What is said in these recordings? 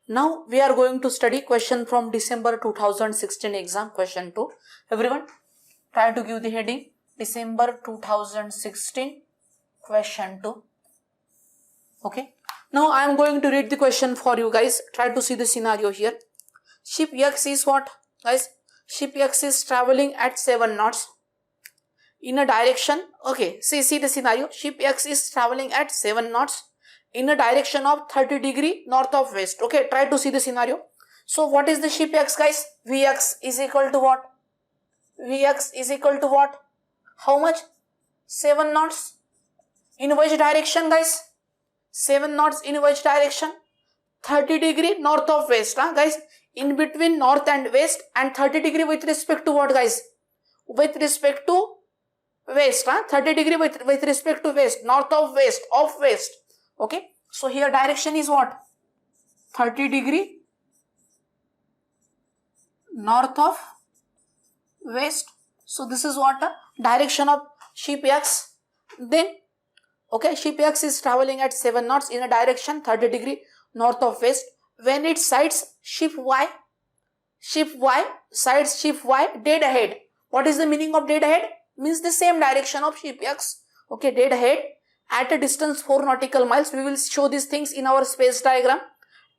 Now we are going to study question from December 2016 exam, question 2. Everyone try to give the heading December 2016 question 2. Okay. Now I am going to read the question for you guys. Try to see the scenario here. Ship X is what, guys? Ship X is traveling at 7 knots in a direction. Okay, see the scenario. Ship X is traveling at 7 knots in a direction of 30 degree north of west. Okay, try to see the scenario. So what is the ship X, guys? Vx is equal to what? Vx is equal to what? How much? 7 knots. In which direction, guys? 7 knots in which direction? 30 degree north of west, guys. In between north and west, and 30 degree with respect to what, guys? With respect to west, 30 degree with respect to west, north of west. Okay, so here direction is what? 30 degree north of west. So this is what direction of ship X. Then okay, ship X is traveling at 7 knots in a direction 30 degree north of west. When it sights ship Y sights ship Y dead ahead. What is the meaning of dead ahead? Means the same direction of ship X. Okay, dead ahead at a distance 4 nautical miles. We will show these things in our space diagram.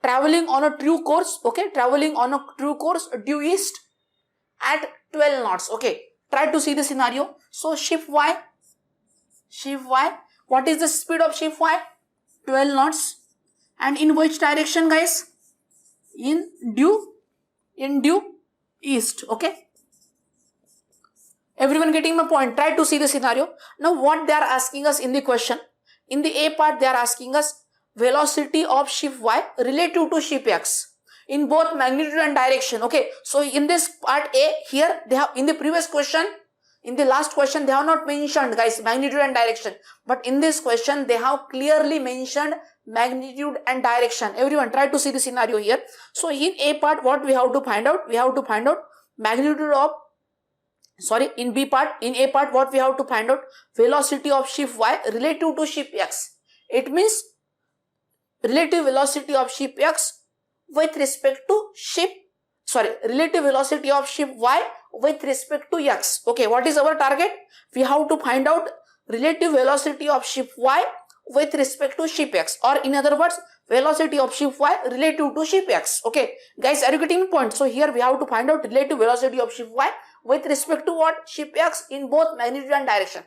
Traveling on a true course. Okay, traveling on a true course due east at 12 knots. Okay, try to see the scenario. So ship Y, what is the speed of ship Y? 12 knots. And in which direction, guys? In due east. Okay, everyone getting my point? Try to see the scenario. Now what they are asking us in the question, in the A part they are asking us velocity of ship Y relative to ship X in both magnitude and direction. Okay, so in this part A, here they have, in the previous question, in the last question, they have not mentioned, guys, magnitude and direction, but in this question they have clearly mentioned magnitude and direction. Everyone try to see the scenario here. So in A part, what we have to find out? We have to find out magnitude of, in B part, in A part, what we have to find out? Velocity of ship Y relative to ship X. It means relative velocity of ship X with respect to relative velocity of ship Y with respect to X. Okay, what is our target? We have to find out relative velocity of ship Y with respect to ship X, or in other words, velocity of ship Y relative to ship X. Okay, guys, are you getting the point? So here we have to find out relative velocity of ship Y with respect to what? Ship X in both magnitude and direction.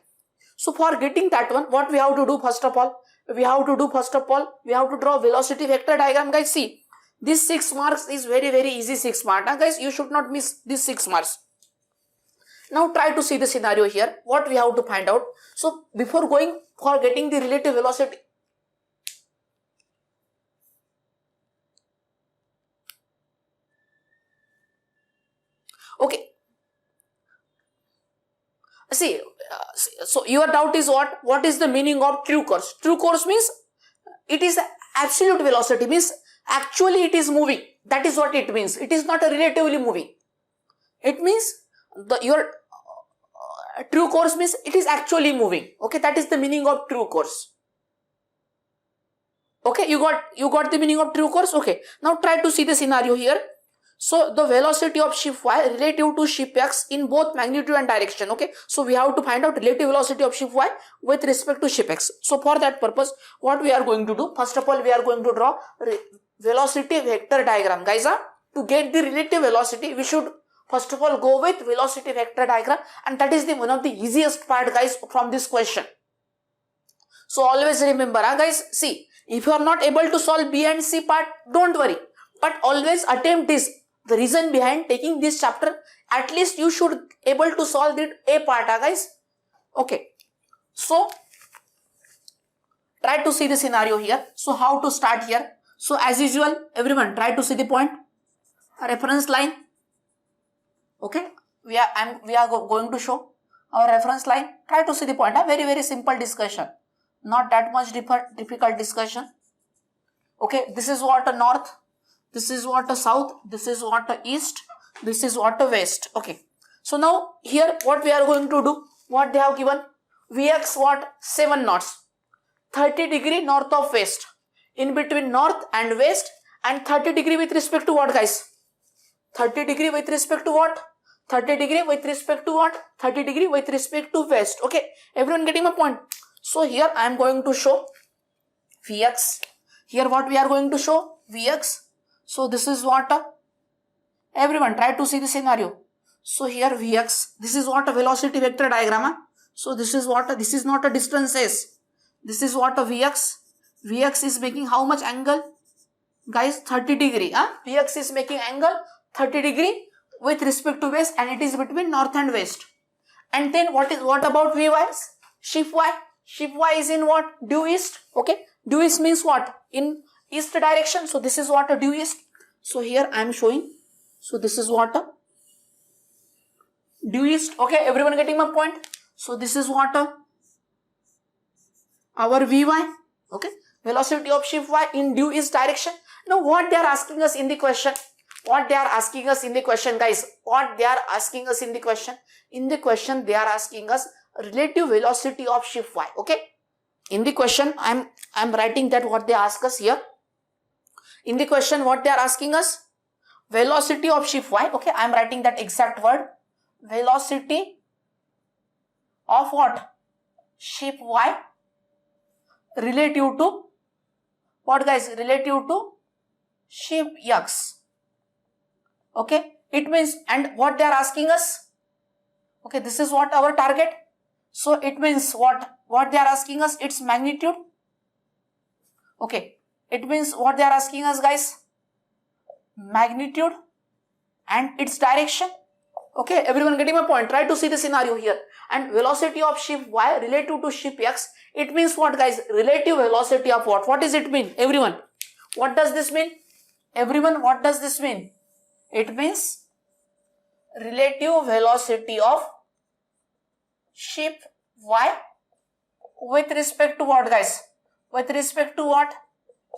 So for getting that one, what we have to do first of all? We have to draw velocity vector diagram, guys. See, this 6 marks is very easy 6 marks. Guys, you should not miss this 6 marks. Now try to see the scenario here. What we have to find out? So before going for getting the relative velocity, okay. See, so your doubt is what? What is the meaning of true course? True course means it is absolute velocity, means actually it is moving. That is what it means. It is not a relatively moving. It means your true course means it is actually moving. Okay, that is the meaning of true course. Okay, you got the meaning of true course. Okay, now try to see the scenario here. So the velocity of ship Y relative to ship X in both magnitude and direction. Okay, so we have to find out relative velocity of ship Y with respect to ship X. So for that purpose, what we are going to do? First of all, we are going to draw velocity vector diagram, guys. To get the relative velocity, we should first of all go with velocity vector diagram, and that is the one of the easiest part, guys, from this question. So always remember, guys, see, if you are not able to solve B and C part, don't worry, but always attempt this. The reason behind taking this chapter, at least you should able to solve the A part, guys. Okay, so try to see the scenario here. So how to start here? So as usual, everyone try to see the point, reference line. Okay, we are going to show our reference line. Try to see the point. Very simple discussion, not that much difficult discussion. Okay, this is what a north, this is what a south, this is what a east, this is what a west. Okay, so now here what we are going to do? What they have given? Vx what? 7 knots, 30 degree north of west. In between north and west and 30 degree with respect to what, guys? 30 degree with respect to what? 30 degree with respect to what? 30 degree with respect to west. Okay, everyone getting my point? So here I am going to show Vx. Here what we are going to show? Vx. So this is what? Everyone try to see the scenario. So here Vx, this is what a velocity vector diagram. Huh? So this is what? This is not a distance S. This is what a Vx. Vx is making how much angle? Guys, 30 degree. Huh? Vx is making angle 30 degree with respect to west, and it is between north and west. And then what about Vy? Shift y. Shift y is in what? Due east. Okay. Due east means what? In east direction. So this is what a due east. So here I am showing. So this is what a due east. Okay. Everyone getting my point? So this is what our Vy. Okay. Velocity of shift y in due east direction. Now what they are asking us in the question? What they are asking us in the question, guys? What they are asking us in the question? In the question, they are asking us relative velocity of shift y. Okay. In the question, I'm writing that what they ask us here. In the question, what they are asking us? Velocity of shift y. Okay. I'm writing that exact word. Velocity of what? Shift y relative to what, guys? Relative to shift x. Okay, it means, and what they are asking us, okay, this is what our target. So it means what they are asking us, its magnitude. Okay, it means what they are asking us, guys, magnitude and its direction. Okay, everyone getting my point? Try to see the scenario here. And velocity of shift y relative to shift x, it means what, guys? Relative velocity of what? What does it mean? Everyone, what does this mean? Everyone, what does this mean? It means relative velocity of shift y with respect to what, guys? With respect to what?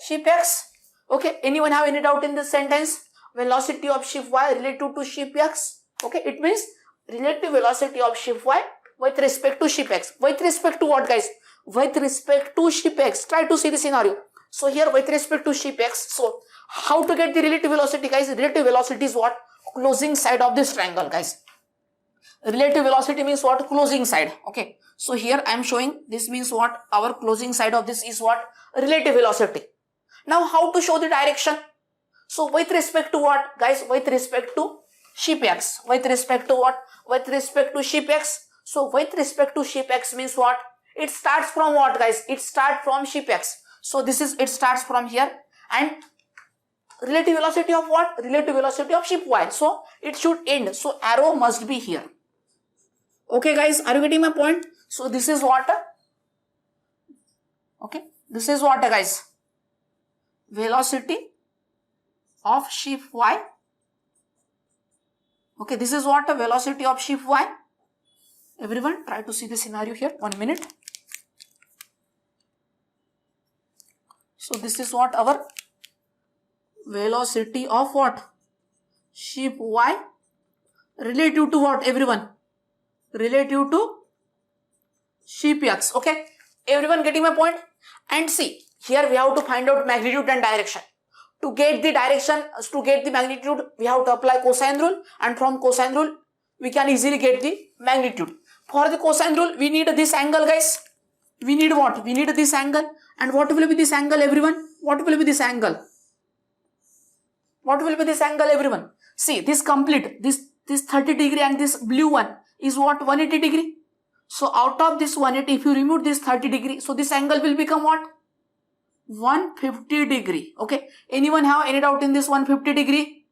Shift x. Okay, anyone have any doubt in this sentence? Velocity of shift y relative to shift x. Okay, it means relative velocity of shift y with respect to shift x. With respect to what, guys? With respect to shift x. Try to see the scenario. So here with respect to shift x. So how to get the relative velocity, guys? Relative velocity is what? Closing side of this triangle, guys. Relative velocity means what? Closing side. Okay. So here I am showing, this means what? Our closing side of this is what? Relative velocity. Now how to show the direction? So with respect to what, guys? With respect to shift x. With respect to what? With respect to shift x. So with respect to shift x means what? It starts from what, guys? It starts from shift x. So this is, it starts from here, and relative velocity of what? Relative velocity of shift y. So it should end. So arrow must be here. Okay, guys, are you getting my point? So this is what? Okay, this is what, guys? Velocity of shift y. Okay, this is what? Velocity of shift y. Everyone, try to see the scenario here. 1 minute. So this is what? Our velocity of what? Shift y relative to what, everyone? Relative to shift x. Okay, everyone getting my point? And see, here we have to find out magnitude and direction. To get the direction, to get the magnitude, we have to apply cosine rule, and from cosine rule we can easily get the magnitude. For the cosine rule, we need this angle, guys. We need what? We need this angle. And what will be this angle, everyone? What will be this angle? What will be this angle, everyone? See, this complete, this 30 degree and this blue one is what? 180 degree. So out of this 180, if you remove this 30 degree, so this angle will become what? 150 degree. Okay, anyone have any doubt in this 150 degree?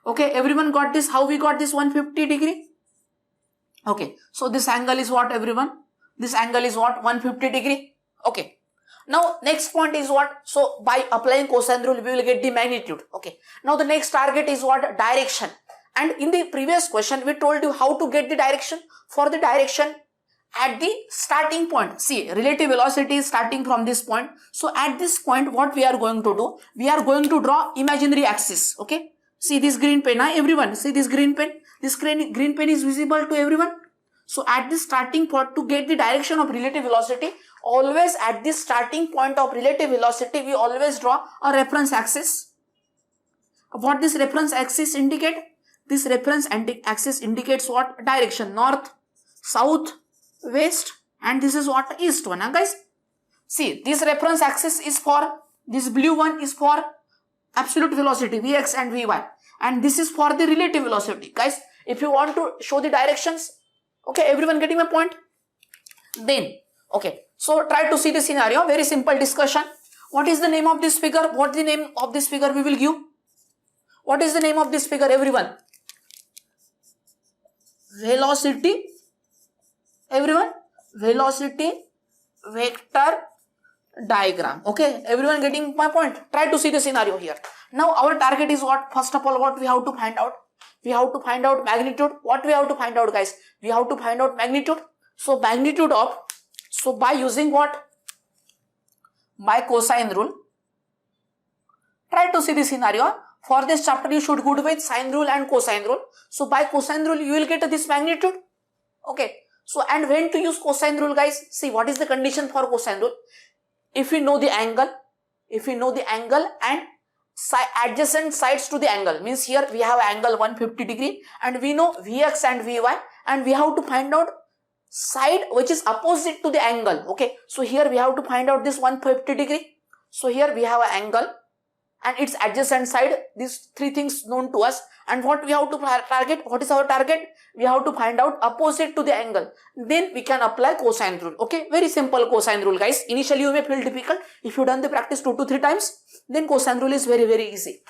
Okay, everyone got this? How we got this 150 degree? Okay, so this angle is what, everyone? This angle is what? 150 degree. Okay, now next point is what? So by applying cosine rule, we will get the magnitude. Okay, now the next target is what? Direction. And in the previous question, we told you how to get the direction. For the direction, at the starting point, see, relative velocity is starting from this point. So at this point, what we are going to do? We are going to draw imaginary axis. Okay, see this green pen, everyone, see this green pen. This green pen is visible to everyone. So at this starting point, to get the direction of relative velocity, always at the starting point of relative velocity, we always draw a reference axis. What this reference axis indicate? This reference axis indicates what? Direction, north, south, west, and this is what? East one, guys. See, this reference axis is for, this blue one is for absolute velocity, Vx and Vy, and this is for the relative velocity. Guys, if you want to show the directions, okay, everyone getting my point? Then, okay, so try to see the scenario, very simple discussion. What is the name of this figure? What is the name of this figure we will give? What is the name of this figure, everyone? Velocity, everyone, velocity vector diagram. Okay, everyone getting my point? Try to see the scenario here. Now our target is what? First of all, what we have to find out? We have to find out magnitude. What we have to find out, guys? We have to find out magnitude. So magnitude of, so by using what? By cosine rule. Try to see the scenario. For this chapter, you should go with sine rule and cosine rule. So by cosine rule, you will get this magnitude. Okay. So, and when to use cosine rule, guys? See, what is the condition for cosine rule? If we know the angle, and adjacent sides to the angle, means here we have angle 150 degree and we know Vx and Vy, and we have to find out side which is opposite to the angle. Okay. So here we have to find out this 150 degree. So here we have an angle and its adjacent side, these three things known to us, and what we have to target, what is our target? We have to find out opposite to the angle, then we can apply cosine rule. Okay, very simple cosine rule, guys. Initially you may feel difficult. If you done the practice 2 to 3 times, then cosine rule is very, very easy.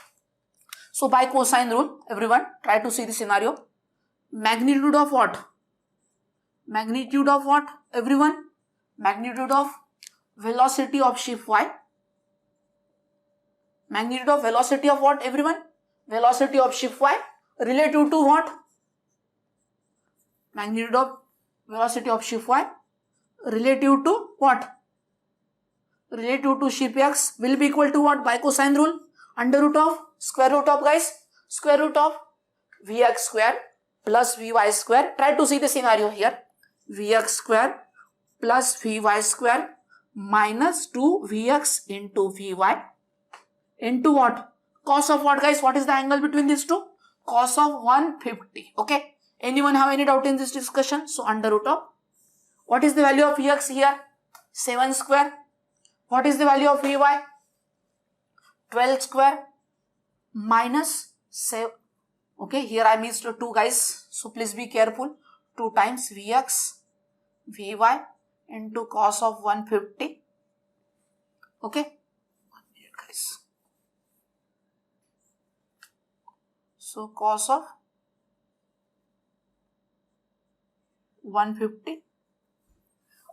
So by cosine rule, everyone try to see the scenario. Magnitude of what? Magnitude of what, everyone? Magnitude of velocity of shift y. Magnitude of velocity of what, everyone? Velocity of shift y relative to what? Magnitude of velocity of shift y relative to what? Relative to shift x will be equal to what? By cosine rule, under root of, square root of, guys, square root of Vx square plus Vy square. Try to see the scenario here. Vx square plus Vy square minus 2 Vx into Vy into what? Cos of what, guys? What is the angle between these two? Cos of 150. Okay. Anyone have any doubt in this discussion? So under root of, what is the value of Vx here? 7 square. What is the value of Vy? 12 square minus 7. Okay, here I missed 2, guys. So please be careful. 2 times Vx, Vy into cos of 150. Okay. 1 minute, guys. So cos of 150.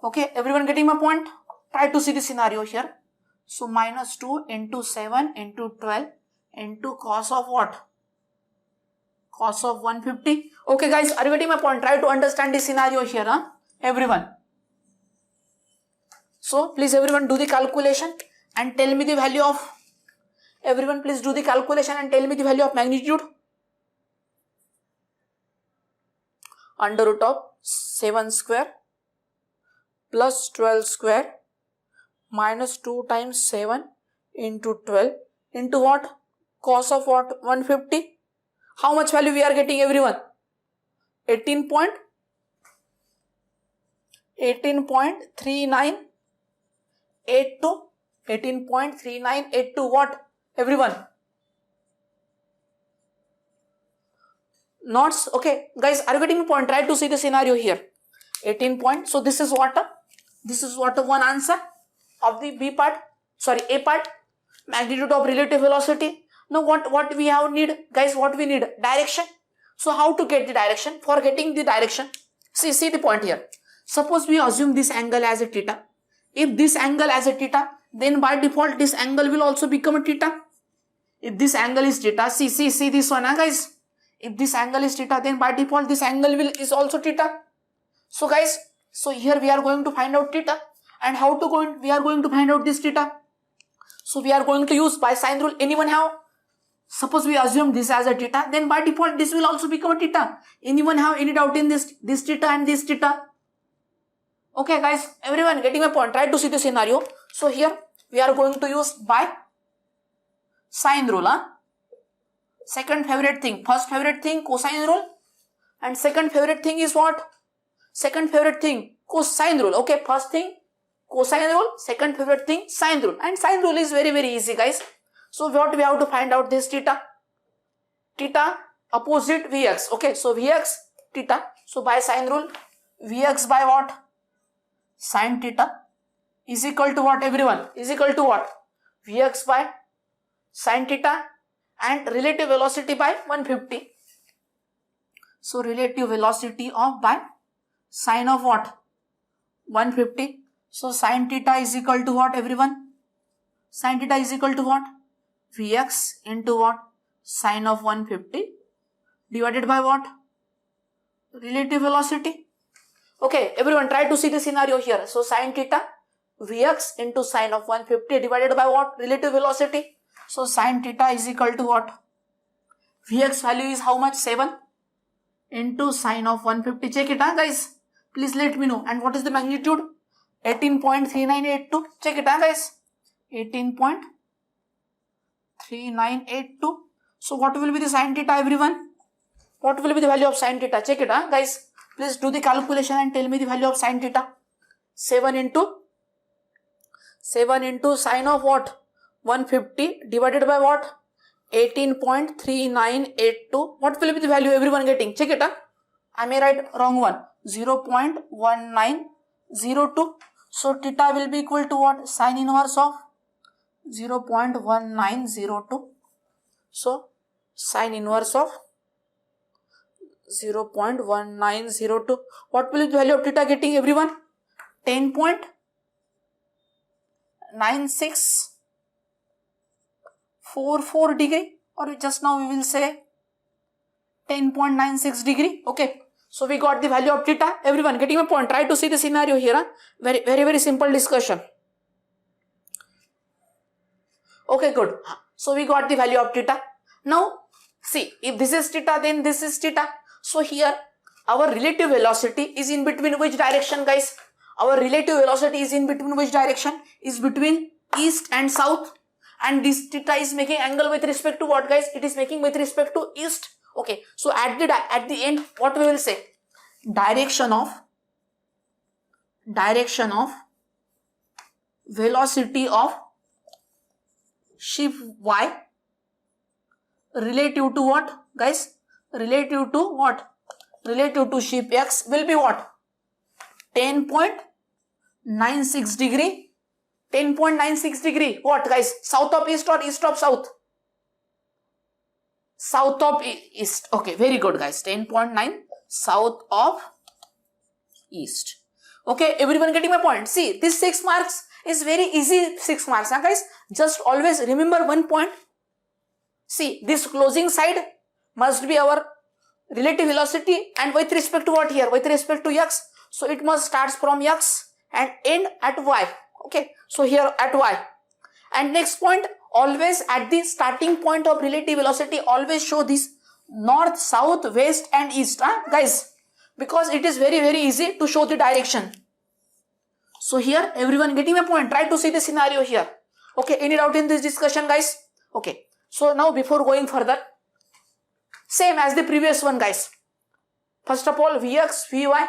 Okay, everyone getting my point? Try to see the scenario here. So minus 2 into 7 into 12 into cos of what? Cos of 150. Okay, guys, are you getting my point? Try to understand the scenario here, everyone. So please everyone do the calculation and tell me the value of, everyone please do the calculation and tell me the value of magnitude. Under root of 7 square plus 12 square minus 2 times 7 into 12 into what? Cos of what? 150. How much value we are getting, everyone? 18.3982. 18.3982 what, everyone? Knots. Okay, guys, are you getting the point? Try to see the scenario here. 18 point. So this is what? This is what one answer of the B part. Sorry, A part. Magnitude of relative velocity. Now what we have need, guys? What we need? Direction. So how to get the direction? For getting the direction, see the point here. Suppose we assume this angle as a theta. If this angle as a theta, then by default this angle will also become a theta. If this angle is theta, see this one, guys. If this angle is theta, then by default this angle is also theta. So guys, so here we are going to find out theta, and we are going to find out this theta. So we are going to use by sine rule. Anyone have? Suppose we assume this as a theta, then by default this will also become a theta. Anyone have any doubt in this theta and this theta? Okay guys, everyone getting my point? Try to see the scenario. So here we are going to use by sine rule. Second favorite thing, first favorite thing cosine rule, and second favorite thing is what? Second favorite thing cosine rule. Okay, first thing cosine rule, second favorite thing sine rule, and sine rule is very easy guys. So what we have to find out? This theta opposite Vx. Okay, so Vx theta. So by sine rule, Vx by what? Sine theta is equal to what, everyone? Is equal to what? Vx by sine theta and relative velocity by 150. So relative velocity of by sine of what? 150. So sine theta is equal to what, everyone? Sine theta is equal to what? Vx into what? Sine of 150 divided by what? Relative velocity. Okay, everyone try to see the scenario here. So sine theta Vx into sine of 150 divided by what? Relative velocity. So sine theta is equal to what? Vx value is how much? 7 into sine of 150. Check it guys. Please let me know. And what is the magnitude? 18.3982. Check it guys. 18.3982. So what will be the sine theta, everyone? What will be the value of sine theta? Check it guys. Please do the calculation and tell me the value of sine theta. 7 into sine of what? 150 divided by what? 18.3982. What will be the value, everyone getting? Check it. Am I right? Wrong one. 0.1902. So theta will be equal to what? Sine inverse of 0.1902. So sine inverse of 0.1902. What will be the value of theta getting, everyone? 10.9644 degree, or just now we will say 10.96 degree. Okay, so we got the value of theta. Everyone getting my point? Try to see the scenario here. Very simple discussion. Okay, good. So we got the value of theta. Now see, if this is theta, then this is theta. So here our relative velocity is in between which direction, guys? Our relative velocity is in between which direction? Is between east and south. And this theta is making angle with respect to what, guys? It is making with respect to east. Okay, so at the end, what we will say? Direction of velocity of ship y relative to what, guys? Relative to what? Relative to ship x will be what? 10.96 degree. 10.96 degree. What, guys? South of east or east of south? South of east. Okay, very good, guys. 10.9 south of east. Okay, everyone getting my point? See, this 6 marks is very easy 6 marks, guys. Just always remember one point. See, this closing side must be our relative velocity, and with respect to what here? With respect to x. So it must start from x and end at y. Okay, so here at y. And next point, always at the starting point of relative velocity, always show this north, south, west and east, guys, because it is very easy to show the direction. So here everyone getting my point? Try to see the scenario here. Okay, any doubt in this discussion, guys? Okay, so now before going further, same as the previous one, guys. First of all, Vx, Vy,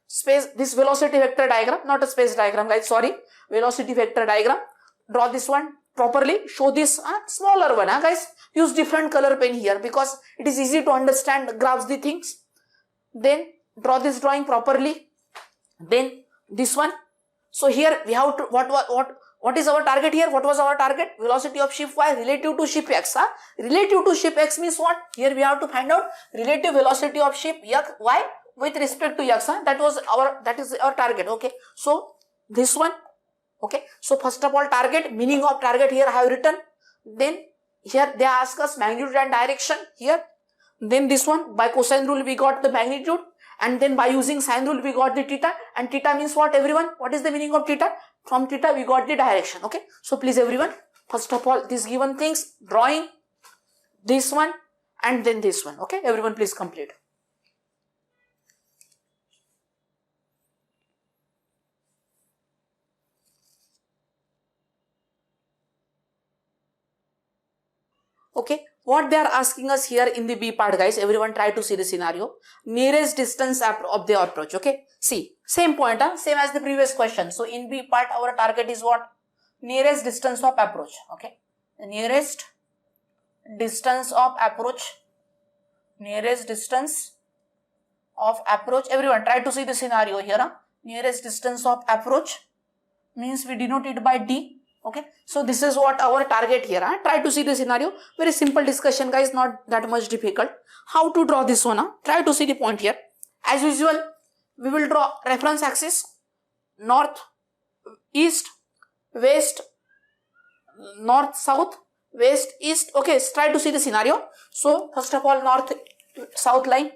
space, this velocity vector diagram, not a space diagram, guys, sorry, velocity vector diagram. Draw this one properly, show this smaller one, guys. Use different color pen here because it is easy to understand, grasp the things. Then draw this drawing properly. Then this one. So here we have to, what is our target here? What was our target? Velocity of ship y relative to ship x. Relative to ship x means what? Here we have to find out relative velocity of ship y with respect to x. That is our target. Okay, so this one. Okay, so first of all, target, meaning of target here I have written. Then here they ask us magnitude and direction here. Then this one, by cosine rule we got the magnitude, and then by using sine rule we got the theta. And theta means what, everyone? What is the meaning of theta? From theta we got the direction. Okay, so please everyone, first of all, these given things, drawing, this one and then this one. Okay, everyone please complete. Okay, what they are asking us here in the B part, guys, everyone try to see the scenario. Nearest distance of the approach. Okay, see, same point, same as the previous question. So in B part, our target is what? Nearest distance of approach. Okay, the nearest distance of approach. Nearest distance of approach. Everyone try to see the scenario here. Nearest distance of approach means we denote it by D. Okay, so this is what our target here. Try to see the scenario. Very simple discussion, guys, not that much difficult. How to draw this one? Try to see the point here. As usual, we will draw reference axis, north, east, west, north, south, west, east. Okay, try to see the scenario. So first of all, north, south line.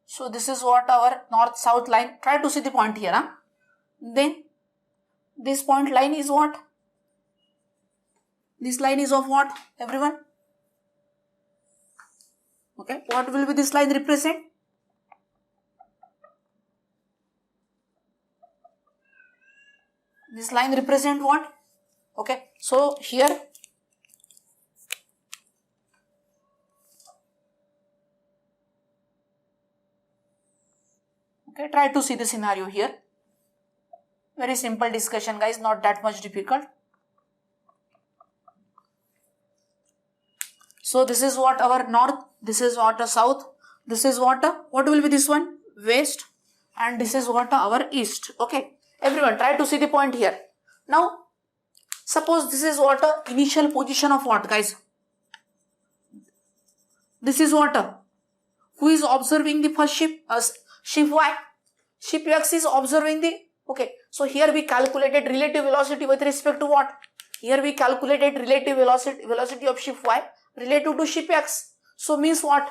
So this is what our north, south line. Try to see the point here. Then this point line is what? This line is of what, everyone? Okay, what will be this line represent? This line represent what? Okay, so here okay, try to see the scenario here. Very simple discussion, guys, not that much difficult. So this is what our north, this is what a south, this is what will be this one? West, and this is what our east. Okay, everyone try to see the point here. Now suppose this is what initial position of what, guys? This is what? Who is observing the first ship? Ship Y. Ship X is observing the, okay, so here we calculated relative velocity with respect to what? Here we calculated relative velocity of ship Y relative to ship X. So means what?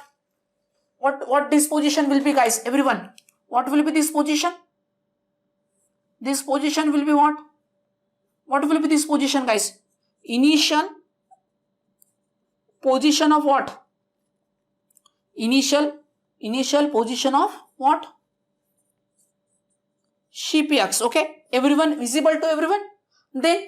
What this position will be, guys? Everyone, what will be this position? This position will be what? What will be this position, guys? Initial position of what? Initial position of what? Ship X. Okay, everyone, visible to everyone? Then,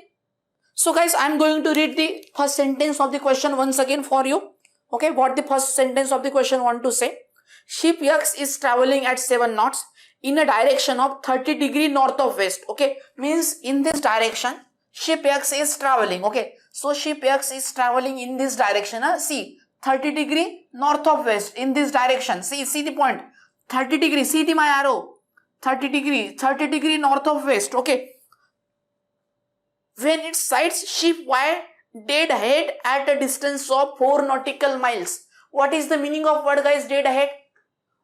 so guys, I am going to read the first sentence of the question once again for you. Okay, what the first sentence of the question want to say? Ship X is traveling at 7 knots in a direction of 30 degree north of west. Okay, means in this direction ship X is traveling. Okay, so ship X is traveling in this direction. See, 30 degree north of west in this direction. See the point. 30 degree. See my arrow. 30 degree north of west. Okay. When it sights ship Y dead ahead at a distance of 4 nautical miles. What is the meaning of word, guys, dead ahead?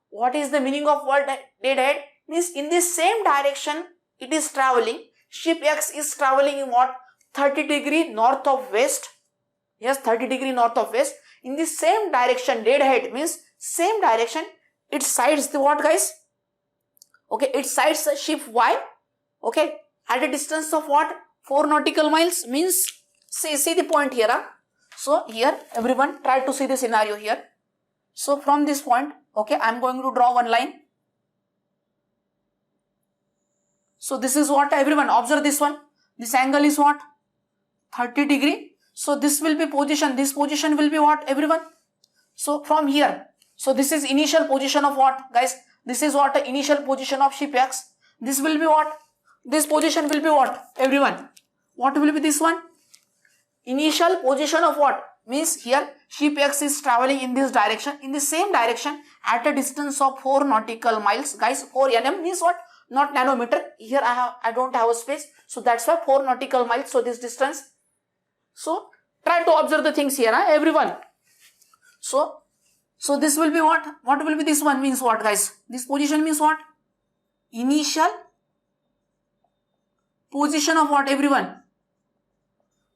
What is the meaning of word dead ahead? Means in the same direction it is traveling. Ship X is traveling in what? 30 degree north of west. Yes, 30 degree north of west. In the same direction, dead ahead means same direction. It sights the what, guys? Okay, it sights ship Y. Okay, at a distance of what? 4 nautical miles means, see the point here. So here, everyone try to see the scenario here. So from this point, okay, I am going to draw one line. So this is what, everyone observe this one. This angle is what? 30 degree. So this will be position. This position will be what, everyone? So from here, so this is initial position of what, guys? This is what, initial position of ship X. This will be what? This position will be what, everyone? What will be this one? Initial position of what? Means here ship X is traveling in this direction, in the same direction at a distance of 4 nautical miles. Guys, 4 nm means what? Not nanometer. Here I don't have a space. So that's why 4 nautical miles. So this distance. So try to observe the things here, everyone. So this will be what? What will be this one means what, guys? This position means what? Initial position of what, everyone?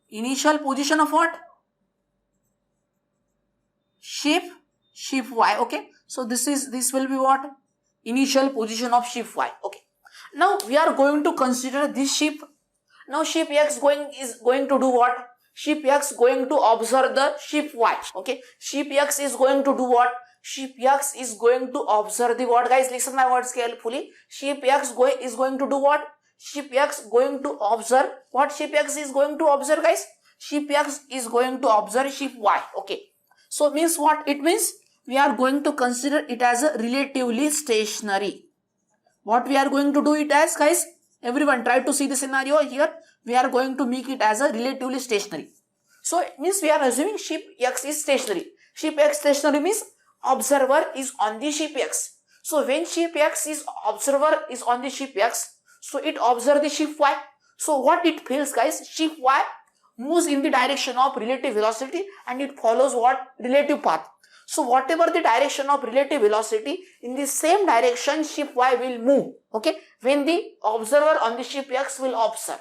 Initial position of what? Ship Y. Okay. So this will be what? Initial position of ship Y. Okay. Now we are going to consider this ship. Now ship X is going to do what? Ship X going to observe the ship Y. Okay. Ship X is going to do what? Ship X is going to observe the what, guys? Listen my words carefully. Ship X is going to do what? Ship X going to observe. What ship X is going to observe, guys? ship X is going to observe ship Y. Okay. So means what? It means we are going to consider it as a relatively stationary. What we are going to do it as, guys? Everyone try to see the scenario here. We are going to make it as a relatively stationary. So it means we are assuming ship X is stationary. Ship X stationary means observer is on the ship X. So when ship X is observer is on the ship X, so it observes the ship Y. So what it feels, guys? Ship Y moves in the direction of relative velocity and it follows what? Relative path. So whatever the direction of relative velocity, in the same direction ship Y will move. Okay, when the observer on the ship X will observe.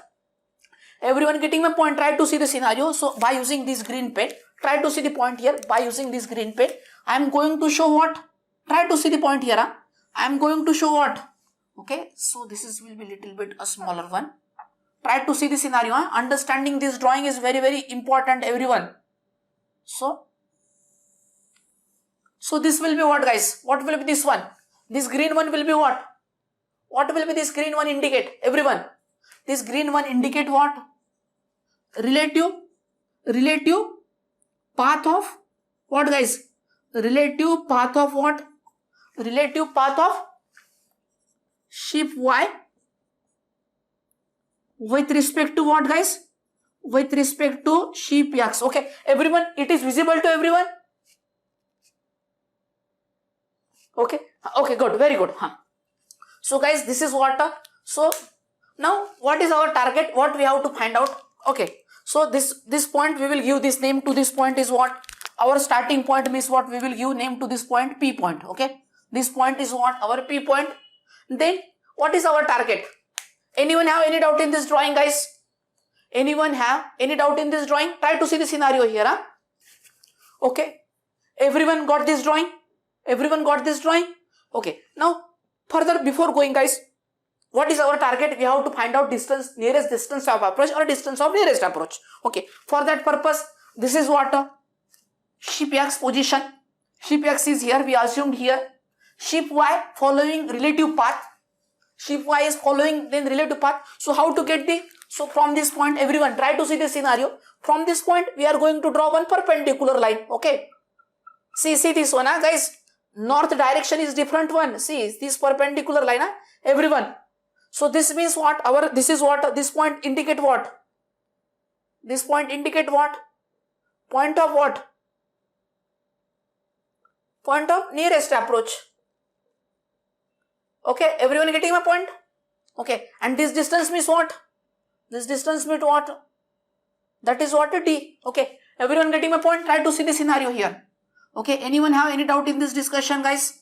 Everyone getting my point? Try to see the scenario. So by using this green pen, try to see the point here. By using this green pen, I am going to show what? Try to see the point here. I am going to show what? Okay, so this is will be little bit a smaller one. Try to see the scenario. Understanding this drawing is very, very important, everyone. So this will be what, guys? What will be this one? This green one will be what? What will be this green one indicate? Everyone. This green one indicate what? Relative path of what, guys? Relative path of what? Relative path of ship Y with respect to what, guys? With respect to ship X. Okay, everyone, it is visible to everyone? Okay, good, very good. So guys, this is what. So now what is our target? What we have to find out? Okay, so this point we will give this name to this point is what? Our starting point means what? We will give name to this point P point. Okay, this point is what? Our P point. Then what is our target? Anyone have any doubt in this drawing, guys? Anyone have any doubt in this drawing? Try to see the scenario here. Okay, everyone got this drawing? Everyone got this drawing? Okay, now further before going, guys, what is our target? We have to find out distance, nearest distance of approach or distance of nearest approach. Okay, for that purpose, this is what? Ship X position. Ship X is here, we assumed here. Ship Y following relative path. Ship Y is following then relative path. So how to get the? So from this point, everyone try to see the scenario. From this point, we are going to draw one perpendicular line. Okay. See this one, guys. North direction is different one. See this perpendicular line, everyone. So this means what? This is what? This point indicate what? This point indicate what? Point of what? Point of nearest approach. Okay, everyone getting my point? Okay, and this distance means what? This distance means what? That is what? D. Okay, everyone getting my point? Try to see the scenario here. Okay, anyone have any doubt in this discussion, guys?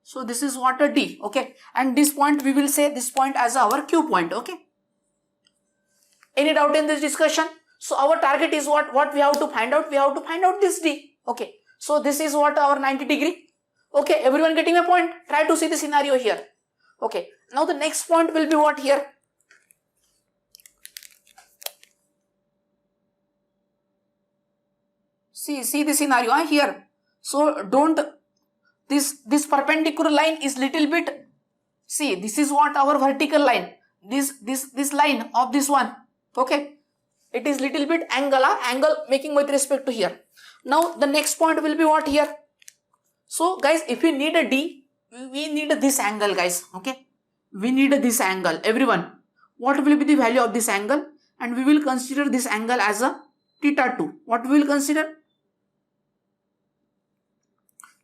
So this is what? A D. Okay, and this point we will say this point as our Q point. Okay, any doubt in this discussion? So our target is what? What we have to find out? We have to find out this D. Okay, so this is what? Our 90 degree. Okay, everyone getting my point? Try to see the scenario here. Okay, now the next point will be what here? See the scenario here. So don't, this perpendicular line is little bit, see this is what? Our vertical line. This line of this one. Okay, it is little bit angle making with respect to here. Now the next point will be what here? So guys, if we need a D, we need this angle, guys. Okay, we need this angle. Everyone, what will be the value of this angle? And we will consider this angle as a theta 2. What we will consider?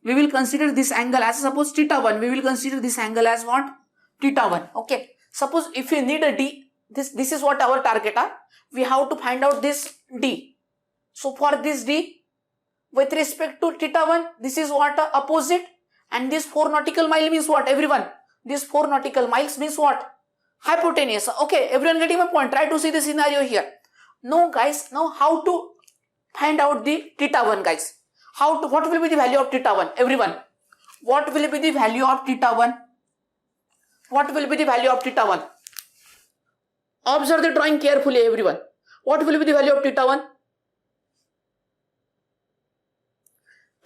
We will consider this angle as, suppose theta 1. We will consider this angle as what? Theta 1. Okay, suppose if we need a D, this is what our target are. We have to find out this D. So for this D, with respect to theta 1, this is what? Opposite. And this 4 nautical mile means what? Everyone, this 4 nautical miles means what? Hypotenuse. Okay, everyone getting my point? Try to see the scenario here. Now guys, now how to find out the theta 1, guys? What will be the value of theta 1? Everyone, what will be the value of theta 1? What will be the value of theta 1? Observe the drawing carefully, everyone. What will be the value of theta 1?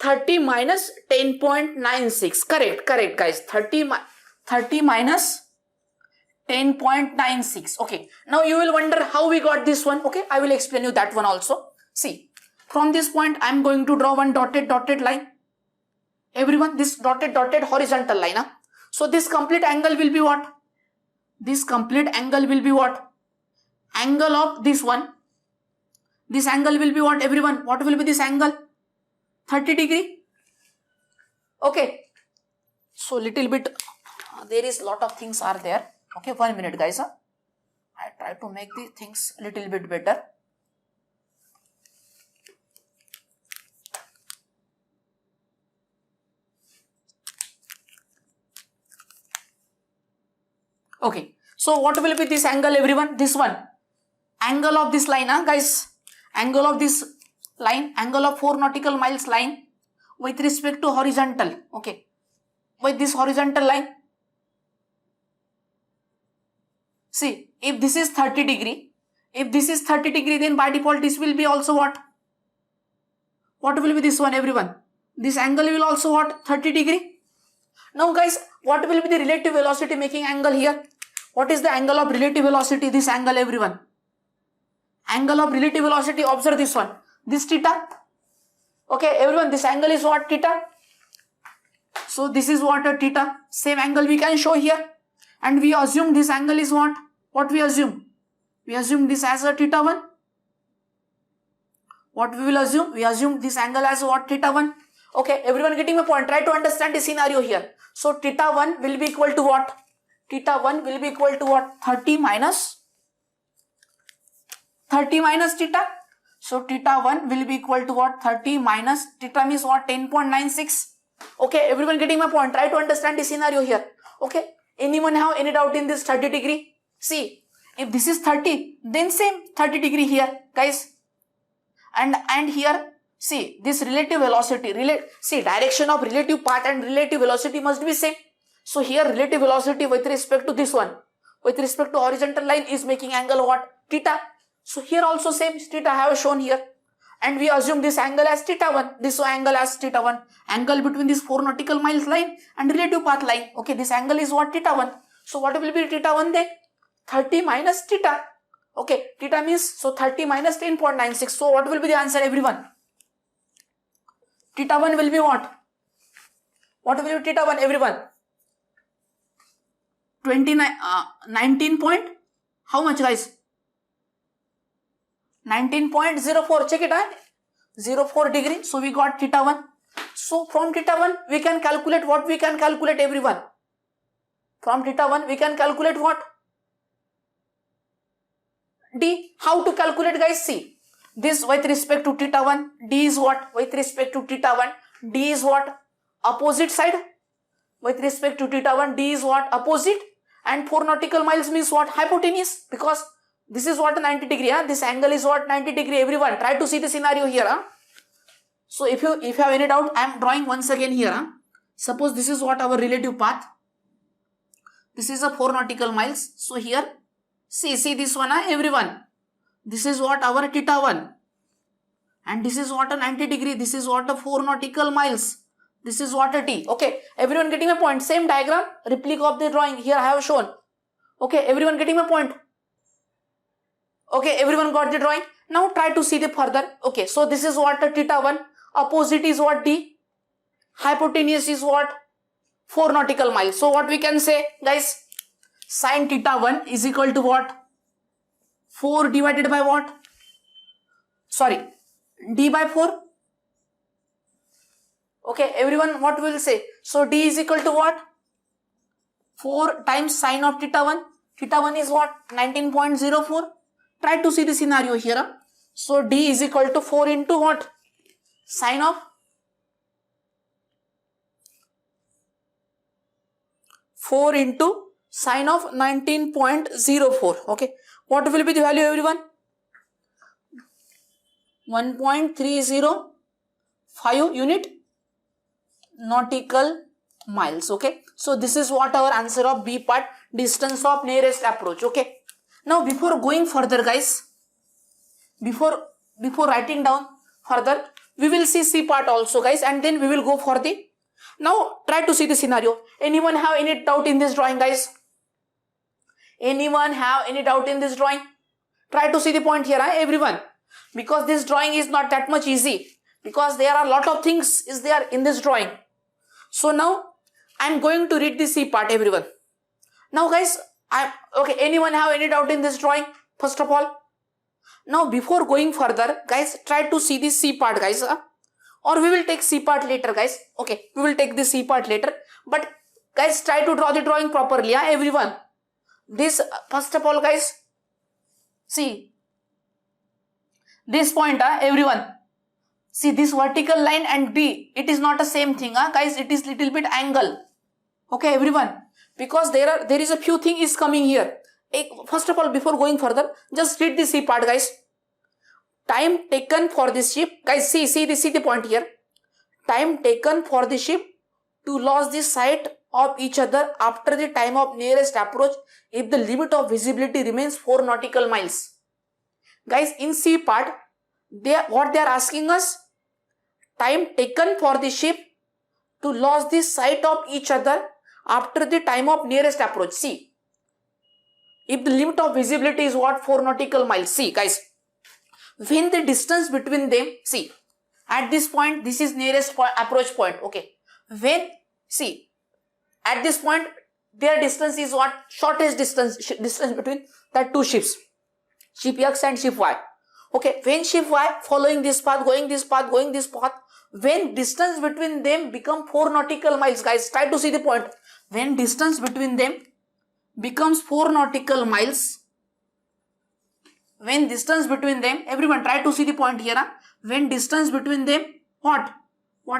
30 minus 10.96. Correct, guys. 30 minus 10.96. Okay, now you will wonder how we got this one. Okay, I will explain you that one also. See, from this point I am going to draw one dotted line. Everyone, this dotted horizontal line. Huh? So this complete angle will be what? This complete angle will be what? Angle of this one. This angle will be what, everyone? What will be this angle? 30 degree. Okay. So little bit, there is lot of things are there. Okay, 1 minute guys. Huh? I try to make the things a little bit better. Okay, so what will be this angle, everyone? This one. Angle of this line, guys. Angle of this line, angle of 4 nautical miles line with respect to horizontal. Okay, with this horizontal line. See, if this is 30 degree, then by default this will be also what? What will be this one, everyone? This angle will also what? 30 degree. Now guys, what will be the relative velocity making angle here? What is the angle of relative velocity? This angle, everyone. Angle of relative velocity, observe this one. This theta. Okay, everyone, this angle is what? Theta. So this is what? A theta. Same angle we can show here. And we assume this angle is what? What we assume? We assume this as a theta 1. What we will assume? We assume this angle as what? Theta 1. Okay, everyone getting my point? Try to understand the scenario here. So theta 1 will be equal to what? Theta 1 will be equal to what? 30 minus theta. So theta 1 will be equal to what? 30 minus theta means what? 10.96. Okay, everyone getting my point? Try to understand the scenario here. Okay, anyone have any doubt in this 30 degree? See, if this is 30, then same 30 degree here, guys. And here, see, this relative velocity, see, direction of relative path and relative velocity must be same. So here relative velocity with respect to this one, with respect to horizontal line is making angle what? Theta. So here also same theta I have shown here. And we assume this angle as theta 1, this angle as theta 1. Angle between this 4 nautical miles line and relative path line. Okay, this angle is what? Theta 1. So what will be theta 1 then? 30 minus theta. Okay, theta means, so 30 minus 10.96. So what will be the answer, everyone? Theta 1 will be what? What will be theta 1, everyone? 19 point, how much guys? 19.04, check it out. 04 degree, so we got theta 1. So from theta 1, we can calculate what? We can calculate, everyone. From theta 1, we can calculate what? D. How to calculate, guys? See, this with respect to theta 1, D is what? With respect to theta 1, D is what? Opposite side. With respect to theta 1, D is what? Opposite. And 4 nautical miles means what? Hypotenuse. Because this is what? 90 degree. This angle is what? 90 degree. Everyone, try to see the scenario here. So if you have any doubt, I am drawing once again here. Suppose this is what? Our relative path. This is a 4 nautical miles. So here, see this one, everyone. This is what? Our theta 1. And this is what? A 90 degree. This is what? A 4 nautical miles. This is what? A T. Okay, everyone getting my point? Same diagram, replica of the drawing here I have shown. Okay, everyone getting my point? Okay, everyone got the drawing? Now try to see the further. Okay, so this is what? A theta 1. Opposite is what? D. Hypotenuse is what? 4 nautical miles. So what we can say, guys? Sin theta 1 is equal to what? 4 divided by what? Sorry, D by 4. Okay, everyone, what will say? So D is equal to what? 4 times sine of theta 1. Theta 1 is what? 19.04. Try to see the scenario here. So D is equal to 4 into what? Sine of 4 into sine of 19.04. Okay, what will be the value, everyone? 1.305 unit nautical miles. Okay, so this is what our answer of B part, distance of nearest approach. Okay, now before going further, guys, before writing down further, we will see C part also, guys, and then we will go for the. Now try to see the scenario. Anyone have any doubt in this drawing, guys? Anyone have any doubt in this drawing? Try to see the point here, everyone, because this drawing is not that much easy, because there are a lot of things is there in this drawing. So now I am going to read the C part, everyone. Now guys, okay, anyone have any doubt in this drawing? First of all, now before going further, guys, try to see the C part, guys, or we will take C part later, guys. Okay, we will take the C part later, but guys, try to draw the drawing properly, everyone. This, first of all, guys, see this point, everyone. See this vertical line and B, it is not the same thing, guys. It is little bit angle. Okay, everyone, because there is a few thing is coming here. First of all, before going further, just read the C part, guys. Time taken for the ship, guys. See the point here. Time taken for the ship to lose the sight of each other after the time of nearest approach if the limit of visibility remains 4 nautical miles. Guys, in C part, what they are asking us, time taken for the ship to lose the sight of each other after the time of nearest approach. See, if the limit of visibility is what, 4 nautical miles. See guys, when the distance between them, see, at this point, this is nearest approach point. Okay, when, see, at this point, their distance is what, shortest distance between the two ships, ship X and ship Y. Okay, when ship Y following this path, going this path, when distance between them become 4 nautical miles, guys, try to see the point. When distance between them becomes 4 nautical miles, when distance between them, everyone try to see the point here. When distance between them, what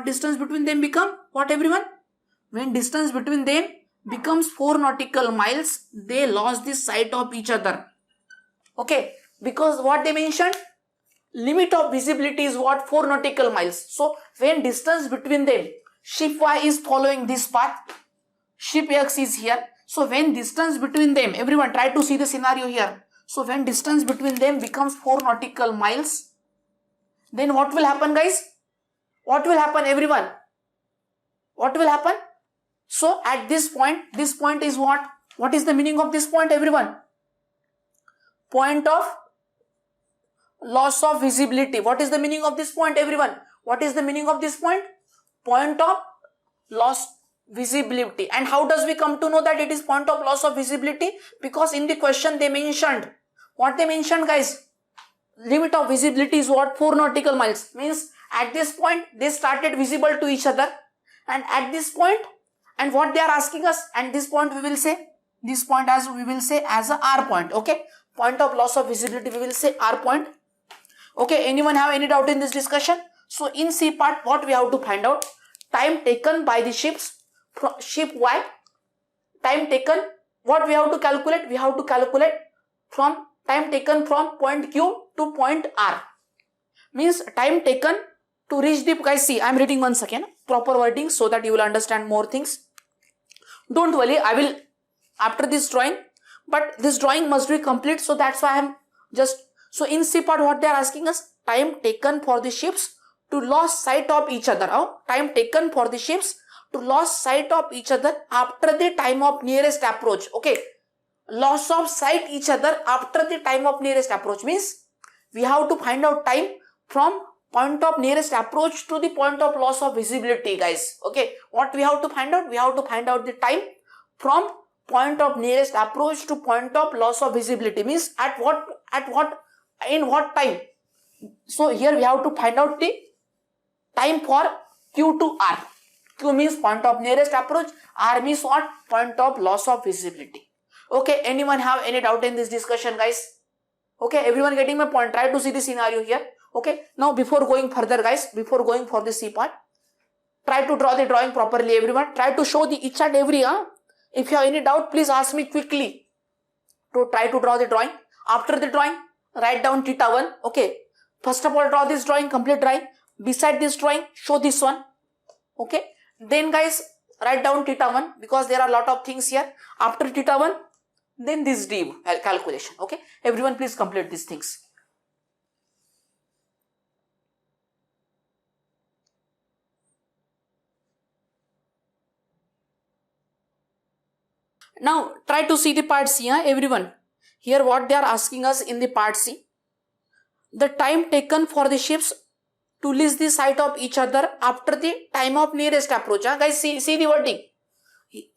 distance between them become, what, everyone? When distance between them becomes 4 nautical miles, they lost the sight of each other. Okay, because what they mentioned, limit of visibility is what, 4 nautical miles. So when distance between them, ship Y is following this path, ship X is here. So when distance between them, everyone try to see the scenario here. So when distance between them becomes 4 nautical miles, then what will happen, guys? What will happen, everyone? What will happen? So at this point is what? What is the meaning of this point, everyone? Point of loss of visibility. What is the meaning of this point, everyone? What is the meaning of this point? Point of loss visibility. And how does we come to know that it is point of loss of visibility? Because in the question they mentioned, what they mentioned, guys, limit of visibility is what, 4 nautical miles. Means at this point they started visible to each other, and at this point, and what they are asking us, and this point we will say, this point as we will say as a R point. Okay, point of loss of visibility we will say R point. Okay, anyone have any doubt in this discussion? So in C part, what we have to find out, time taken by the ship Y, time taken, what we have to calculate? We have to calculate from time taken from point Q to point R. Means time taken to reach the, guys, see, I am reading once again, proper wording so that you will understand more things. Don't worry, I will after this drawing, but this drawing must be complete, so that's why I am just, so in C part what they are asking us, time taken for the ships to lose sight of each other. Time taken for the ships to lose sight of each other after the time of nearest approach. Okay, loss of sight each other after the time of nearest approach means we have to find out time from point of nearest approach to the point of loss of visibility, guys. Okay, what we have to find out? We have to find out the time from point of nearest approach to point of loss of visibility, means in what time. So here we have to find out the time for Q to R. Q means point of nearest approach, R means what? Point of loss of visibility. Okay, anyone have any doubt in this discussion, guys? Okay, everyone getting my point? Try to see the scenario here. Okay, now before going further, guys, before going for the C part, try to draw the drawing properly, everyone. Try to show the each and every, if you have any doubt, please ask me quickly to try to draw the drawing. After the drawing, write down θ1. Okay, first of all, draw this drawing, complete drawing. Beside this drawing, show this one. Okay, then guys, write down θ1 because there are a lot of things here. After θ1, then this D calculation. Okay, everyone please complete these things. Now try to see the part C, everyone. Here what they are asking us in the part C. The time taken for the ships to reach the site of each other after the time of nearest approach. Guys, see the wording.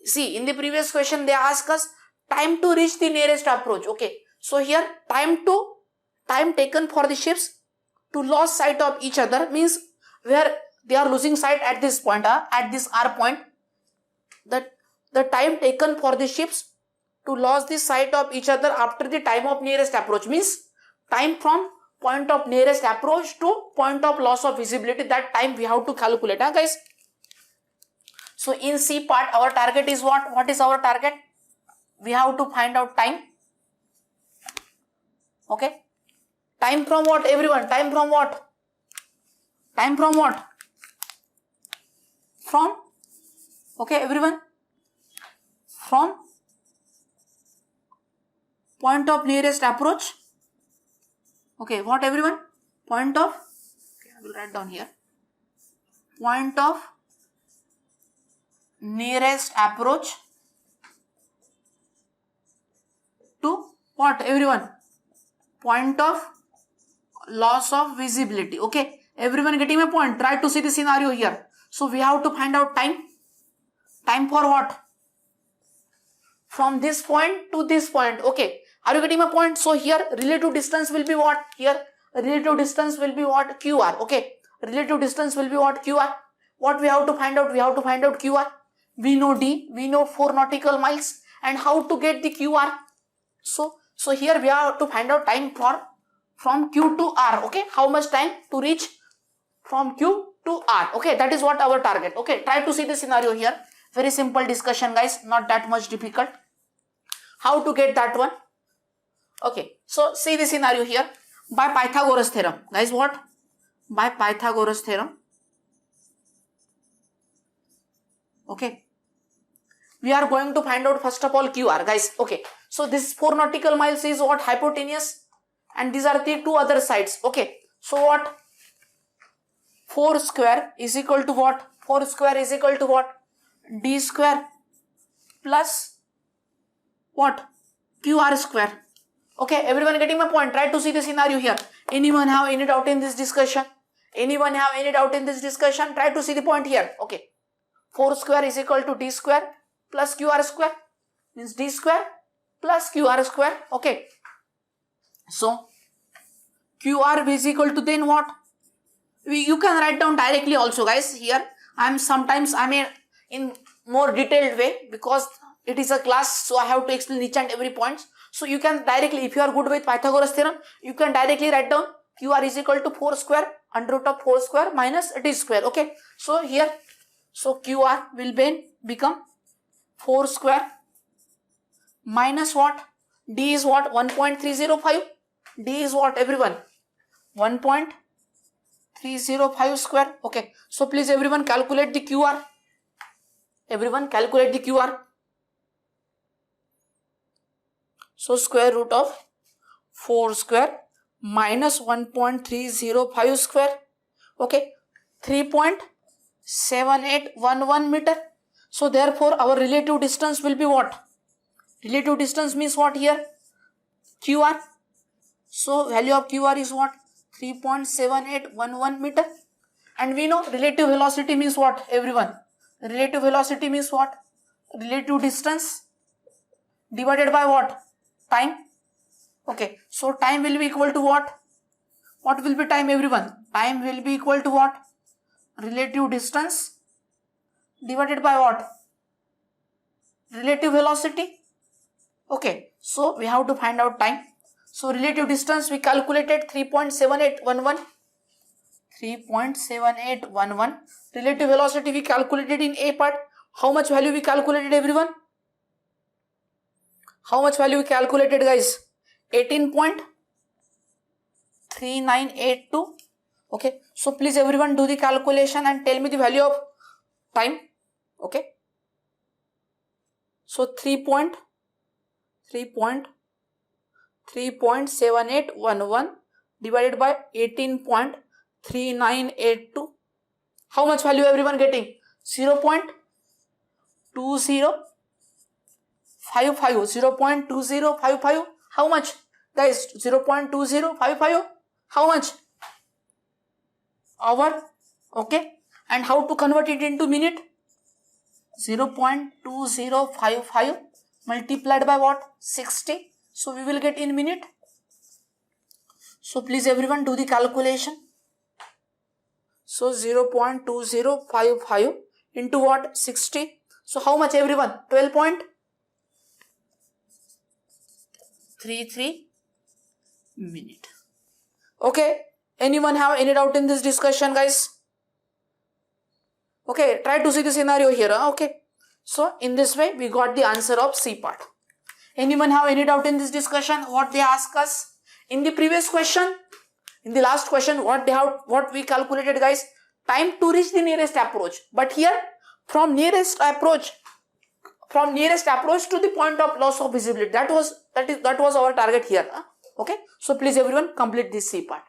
See, in the previous question they ask us time to reach the nearest approach. Okay. So here time taken for the ships to lose sight of each other means where they are losing sight at this point, at this R point. That the time taken for the ships to lose the sight of each other after the time of nearest approach means time from point of nearest approach to point of loss of visibility. That time we have to calculate, guys. So in C part our target is what? What is our target? We have to find out time. Okay. Time from what, everyone? Time from what? Time from what? From, okay, everyone? From point of nearest approach. Okay, what, everyone? Point of, okay, I will write down here. Point of nearest approach to what, everyone? Point of loss of visibility. Okay, everyone getting my point? Try to see the scenario here. So we have to find out time. Time for what? From this point to this point. Okay, are you getting my point? So here relative distance will be what? Here relative distance will be what? QR. Okay, relative distance will be what? QR. What we have to find out? We have to find out QR. We know D, we know 4 nautical miles, and how to get the QR. So here we have to find out time for from Q to R. Okay, how much time to reach from Q to R. Okay, that is what our target. Okay, try to see the scenario here. Very simple discussion, guys, not that much difficult. How to get that one? Okay, so see the scenario here. By Pythagoras theorem, guys, what? By Pythagoras theorem. Okay, we are going to find out first of all QR, guys. Okay, so this 4 nautical miles is what? Hypotenuse, and these are the 2 other sides. Okay, so what? 4 square is equal to what? 4 square is equal to what? D square plus what? QR square. Okay, everyone getting my point? Try to see the scenario here. Anyone have any doubt in this discussion? Anyone have any doubt in this discussion? Try to see the point here. Okay, 4 square is equal to D square plus QR square, means D square plus QR square. Okay, so QR is equal to then what? You can write down directly also, guys. Here I mean in more detailed way, because it is a class, so I have to explain each and every point. So you can directly, if you are good with Pythagoras theorem, you can directly write down QR is equal to 4 square under root of 4 square minus D square. Okay, so here, so QR will become 4 square minus what? D is what? 1.305. D is what, everyone? 1.305 square. Okay, so please everyone calculate the QR. Everyone calculate the QR. So square root of 4 square minus 1.305 square. Okay, 3.7811 meter. So therefore our relative distance will be what? Relative distance means what here? QR. So value of QR is what? 3.7811 meter. And we know relative velocity means what, everyone? Relative velocity means what? Relative distance divided by what? Time. Okay, so time will be equal to what? What will be time, everyone? Time will be equal to what? Relative distance divided by what? Relative velocity. Okay, so we have to find out time. So relative distance we calculated 3.7811. 3.7811. Relative velocity we calculated in A part. How much value we calculated, everyone? How much value we calculated, guys? 18.3982. Okay, so please everyone do the calculation and tell me the value of time. Okay, so 3.7811 divided by 18.3982. How much value everyone getting? 0.2056 0.2055. How much? Guys, 0.2055. How much? Hour. Okay. And how to convert it into minute? 0.2055 multiplied by what? 60. So we will get in minute. So please everyone do the calculation. So 0.2055 into what? 60. So how much everyone? 12.33 minute. Okay. Anyone have any doubt in this discussion, guys? Okay. Try to see the scenario here. Okay. So in this way we got the answer of C part. Anyone have any doubt in this discussion? What they ask us? In the previous question, in the last question, what we calculated, guys? Time to reach the nearest approach. But here, from nearest approach to the point of loss of visibility. That was our target here. Okay. So please everyone complete this C part.